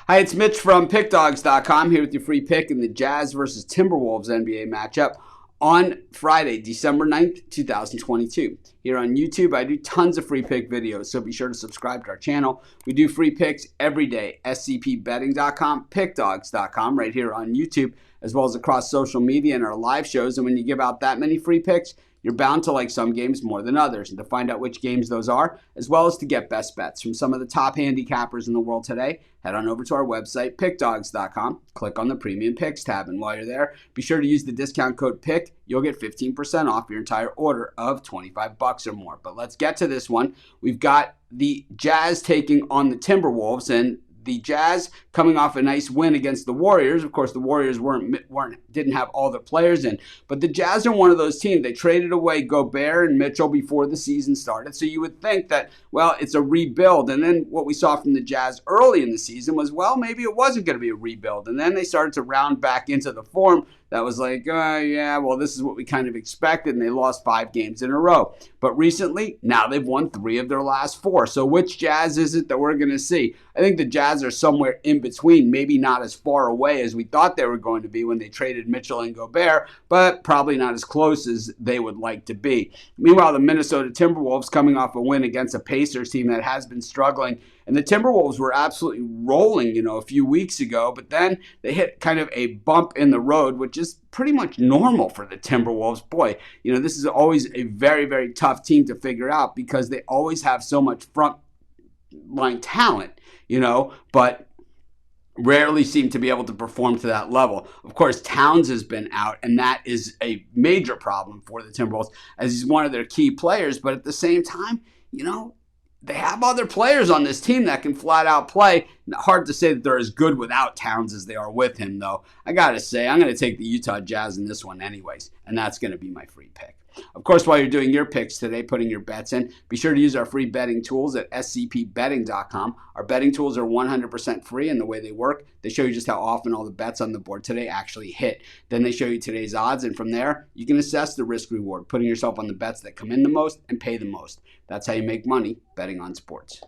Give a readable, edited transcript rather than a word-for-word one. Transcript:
Hi, it's Mitch from Pickdawgz.com here with your free pick in the Jazz versus Timberwolves NBA matchup on Friday, December 9th, 2022. Here on YouTube, I do tons of free pick videos, so be sure to subscribe to our channel. We do free picks every day, scpbetting.com, pickdawgz.com, right here on YouTube, as well as across social media and our live shows. And when you give out that many free picks, you're bound to like some games more than others. And to find out which games those are, as well as to get best bets from some of the top handicappers in the world today, head on over to our website, pickdawgz.com. Click on the Premium Picks tab. And while you're there, be sure to use the discount code PICK. You'll get 15% off your entire order of $25 or more. But let's get to this one. We've got the Jazz taking on the Timberwolves, and the Jazz coming off a nice win against the Warriors. Of course, the Warriors didn't have all their players in, but the Jazz are one of those teams. They traded away Gobert and Mitchell before the season started, so you would think that, well, it's a rebuild. And then what we saw from the Jazz early in the season was, well, maybe it wasn't going to be a rebuild. And then they started to round back into the form that was like, yeah, well, this is what we kind of expected, and they lost 5 games in a row. But recently, now they've won 3 of their last 4. So which Jazz is it that we're going to see? I think the Jazz are somewhere in between, maybe not as far away as we thought they were going to be when they traded Mitchell and Gobert, but probably not as close as they would like to be. Meanwhile, the Minnesota Timberwolves coming off a win against a Pacers team that has been struggling. And the Timberwolves were absolutely rolling, a few weeks ago, but then they hit kind of a bump in the road, which is pretty much normal for the Timberwolves. Boy, this is always a very, very tough team to figure out because they always have so much front line talent, but rarely seem to be able to perform to that level. Of course, Towns has been out, and that is a major problem for the Timberwolves as he's one of their key players. But at the same time, they have other players on this team that can flat out play. Hard to say that they're as good without Towns as they are with him, though. I got to say, I'm going to take the Utah Jazz in this one anyways, and that's going to be my free pick. Of course, while you're doing your picks today, putting your bets in, be sure to use our free betting tools at scpbetting.com. Our betting tools are 100% free, and the way they work, they show you just how often all the bets on the board today actually hit. Then they show you today's odds, and from there, you can assess the risk-reward, putting yourself on the bets that come in the most and pay the most. That's how you make money betting on sports.